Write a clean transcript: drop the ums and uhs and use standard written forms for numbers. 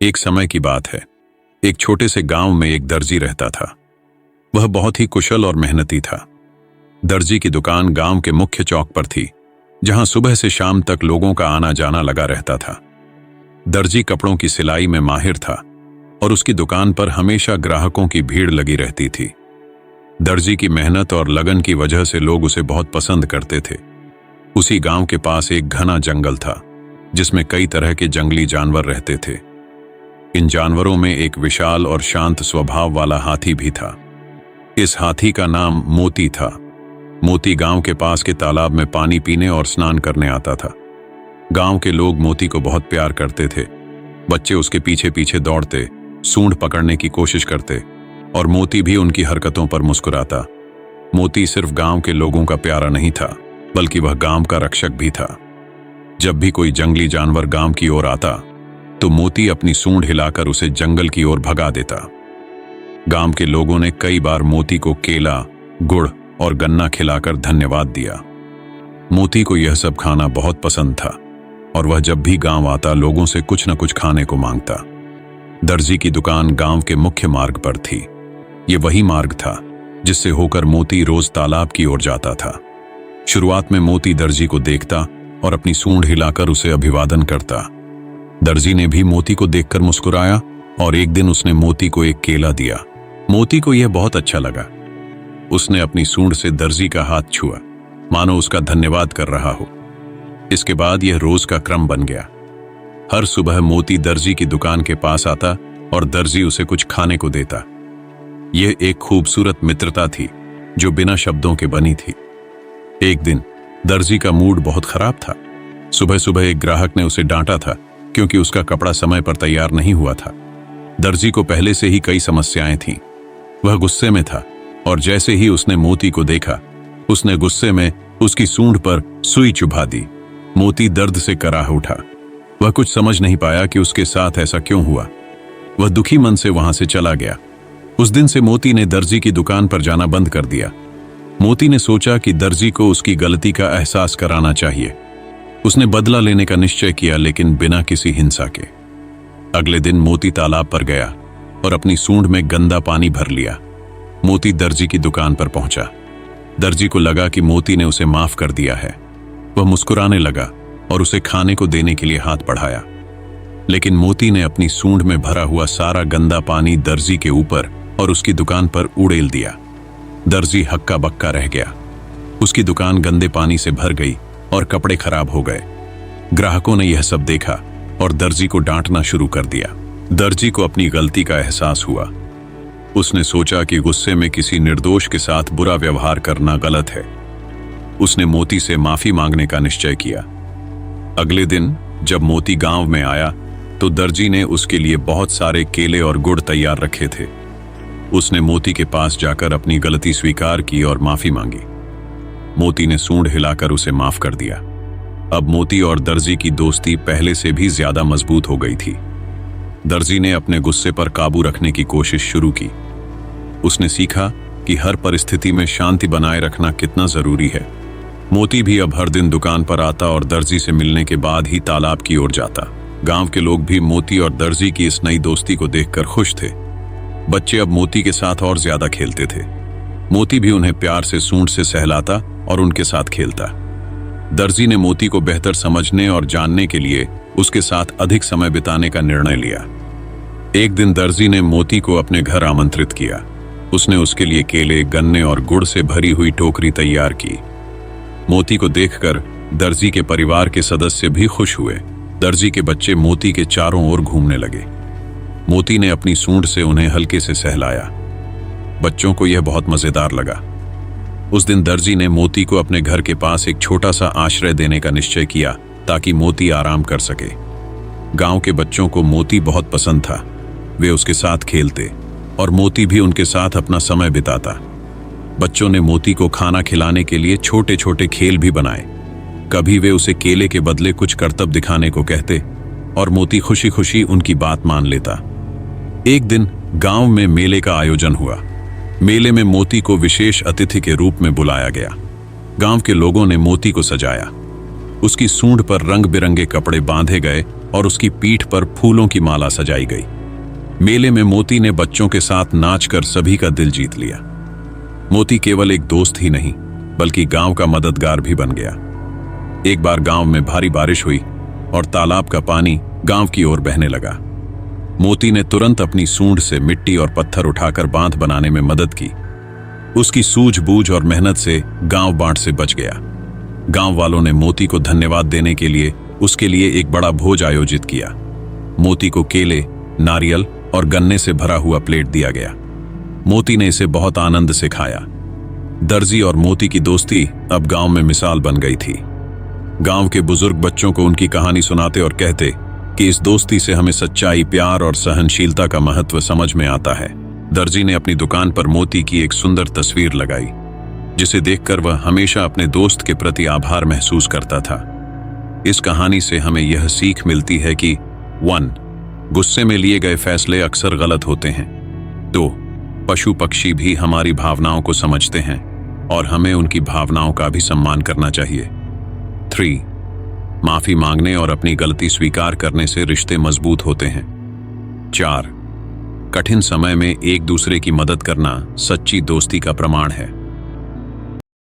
एक समय की बात है। एक छोटे से गांव में एक दर्जी रहता था। वह बहुत ही कुशल और मेहनती था। दर्जी की दुकान गांव के मुख्य चौक पर थी, जहां सुबह से शाम तक लोगों का आना जाना लगा रहता था। दर्जी कपड़ों की सिलाई में माहिर था और उसकी दुकान पर हमेशा ग्राहकों की भीड़ लगी रहती थी। दर्जी की मेहनत और लगन की वजह से लोग उसे बहुत पसंद करते थे। उसी गांव के पास एक घना जंगल था, जिसमें कई तरह के जंगली जानवर रहते थे। इन जानवरों में एक विशाल और शांत स्वभाव वाला हाथी भी था। इस हाथी का नाम मोती था। मोती गांव के पास के तालाब में पानी पीने और स्नान करने आता था। गांव के लोग मोती को बहुत प्यार करते थे। बच्चे उसके पीछे पीछे दौड़ते, सूंड पकड़ने की कोशिश करते और मोती भी उनकी हरकतों पर मुस्कुराता। मोती सिर्फ गांव के लोगों का प्यारा नहीं था, बल्कि वह गांव का रक्षक भी था। जब भी कोई जंगली जानवर गांव की ओर आता, तो मोती अपनी सूंड हिलाकर उसे जंगल की ओर भगा देता। गांव के लोगों ने कई बार मोती को केला, गुड़ और गन्ना खिलाकर धन्यवाद दिया। मोती को यह सब खाना बहुत पसंद था और वह जब भी गांव आता लोगों से कुछ न कुछ खाने को मांगता। दर्जी की दुकान गांव के मुख्य मार्ग पर थी। ये वही मार्ग था जिससे होकर मोती रोज तालाब की ओर जाता था। शुरुआत में मोती दर्जी को देखता और अपनी सूंड हिलाकर उसे अभिवादन करता। दर्जी ने भी मोती को देखकर मुस्कुराया और एक दिन उसने मोती को एक केला दिया। मोती को यह बहुत अच्छा लगा। उसने अपनी सूंड से दर्जी का हाथ छुआ, मानो उसका धन्यवाद कर रहा हो। इसके बाद यह रोज का क्रम बन गया। हर सुबह मोती दर्जी की दुकान के पास आता और दर्जी उसे कुछ खाने को देता। यह एक खूबसूरत मित्रता थी जो बिना शब्दों के बनी थी। एक दिन दर्जी का मूड बहुत खराब था। सुबह सुबह एक ग्राहक ने उसे डांटा था क्योंकि उसका कपड़ा समय पर तैयार नहीं हुआ था। दर्जी को पहले से ही कई समस्याएं थीं। वह गुस्से में था और जैसे ही उसने मोती को देखा, उसने गुस्से में उसकी सूंड पर सुई चुभा दी। मोती दर्द से कराह उठा। वह कुछ समझ नहीं पाया कि उसके साथ ऐसा क्यों हुआ। वह दुखी मन से वहां से चला गया। उस दिन से मोती ने दर्जी की दुकान पर जाना बंद कर दिया। मोती ने सोचा कि दर्जी को उसकी गलती का एहसास कराना चाहिए। उसने बदला लेने का निश्चय किया, लेकिन बिना किसी हिंसा के। अगले दिन मोती तालाब पर गया और अपनी सूंड में गंदा पानी भर लिया। मोती दर्जी की दुकान पर पहुंचा। दर्जी को लगा कि मोती ने उसे माफ कर दिया है। वह मुस्कुराने लगा और उसे खाने को देने के लिए हाथ बढ़ाया, लेकिन मोती ने अपनी सूंड में भरा हुआ सारा गंदा पानी दर्जी के ऊपर और उसकी दुकान पर उड़ेल दिया। दर्जी हक्का बक्का रह गया। उसकी दुकान गंदे पानी से भर गई और कपड़े खराब हो गए। ग्राहकों ने यह सब देखा और दर्जी को डांटना शुरू कर दिया। दर्जी को अपनी गलती का एहसास हुआ। उसने सोचा कि गुस्से में किसी निर्दोष के साथ बुरा व्यवहार करना गलत है। उसने मोती से माफी मांगने का निश्चय किया। अगले दिन जब मोती गांव में आया, तो दर्जी ने उसके लिए बहुत सारे केले और गुड़ तैयार रखे थे। उसने मोती के पास जाकर अपनी गलती स्वीकार की और माफी मांगी। मोती ने सूंड हिलाकर उसे माफ कर दिया। अब मोती और दर्जी की दोस्ती पहले से भी ज्यादा मजबूत हो गई थी। दर्जी ने अपने गुस्से पर काबू रखने की कोशिश शुरू की। उसने सीखा कि हर परिस्थिति में शांति बनाए रखना कितना जरूरी है। मोती भी अब हर दिन दुकान पर आता और दर्जी से मिलने के बाद ही तालाब की ओर जाता। गांव के लोग भी मोती और दर्जी की इस नई दोस्ती को देखकर खुश थे। बच्चे अब मोती के साथ और ज्यादा खेलते थे। मोती भी उन्हें प्यार से सूंड से सहलाता और उनके साथ खेलता। दर्जी ने मोती को बेहतर समझने और जानने के लिए उसके साथ अधिक समय बिताने का निर्णय लिया। एक दिन दर्जी ने मोती को अपने घर आमंत्रित किया। उसने उसके लिए केले, गन्ने और गुड़ से भरी हुई टोकरी तैयार की। मोती को देखकर दर्जी के परिवार के सदस्य भी खुश हुए। दर्जी के बच्चे मोती के चारों ओर घूमने लगे। मोती ने अपनी सूंड से उन्हें हल्के से सहलाया। बच्चों को यह बहुत मजेदार लगा। उस दिन दर्जी ने मोती को अपने घर के पास एक छोटा सा आश्रय देने का निश्चय किया, ताकि मोती आराम कर सके। गांव के बच्चों को मोती बहुत पसंद था। वे उसके साथ खेलते और मोती भी उनके साथ अपना समय बिताता। बच्चों ने मोती को खाना खिलाने के लिए छोटे छोटे खेल भी बनाए। कभी वे उसे केले के बदले कुछ करतब दिखाने को कहते और मोती खुशी खुशी उनकी बात मान लेता। एक दिन गांव में मेले का आयोजन हुआ। मेले में मोती को विशेष अतिथि के रूप में बुलाया गया। गांव के लोगों ने मोती को सजाया। उसकी सूंड पर रंग बिरंगे कपड़े बांधे गए और उसकी पीठ पर फूलों की माला सजाई गई। मेले में मोती ने बच्चों के साथ नाचकर सभी का दिल जीत लिया। मोती केवल एक दोस्त ही नहीं बल्कि गांव का मददगार भी बन गया। एक बार गांव में भारी बारिश हुई और तालाब का पानी गांव की ओर बहने लगा। मोती ने तुरंत अपनी सूंड से मिट्टी और पत्थर उठाकर बांध बनाने में मदद की। उसकी सूझबूझ और मेहनत से गांव बाढ़ से बच गया। गांव वालों ने मोती को धन्यवाद देने के लिए उसके लिए एक बड़ा भोज आयोजित किया। मोती को केले, नारियल और गन्ने से भरा हुआ प्लेट दिया गया। मोती ने इसे बहुत आनंद से खाया। दर्जी और मोती की दोस्ती अब गांव में मिसाल बन गई थी। गांव के बुजुर्ग बच्चों को उनकी कहानी सुनाते और कहते कि इस दोस्ती से हमें सच्चाई, प्यार और सहनशीलता का महत्व समझ में आता है। दर्जी ने अपनी दुकान पर मोती की एक सुंदर तस्वीर लगाई, जिसे देखकर वह हमेशा अपने दोस्त के प्रति आभार महसूस करता था। इस कहानी से हमें यह सीख मिलती है कि 1. गुस्से में लिए गए फैसले अक्सर गलत होते हैं। 2. पशु पक्षी भी हमारी भावनाओं को समझते हैं और हमें उनकी भावनाओं का भी सम्मान करना चाहिए। 3. माफी मांगने और अपनी गलती स्वीकार करने से रिश्ते मजबूत होते हैं। 4. कठिन समय में एक दूसरे की मदद करना सच्ची दोस्ती का प्रमाण है।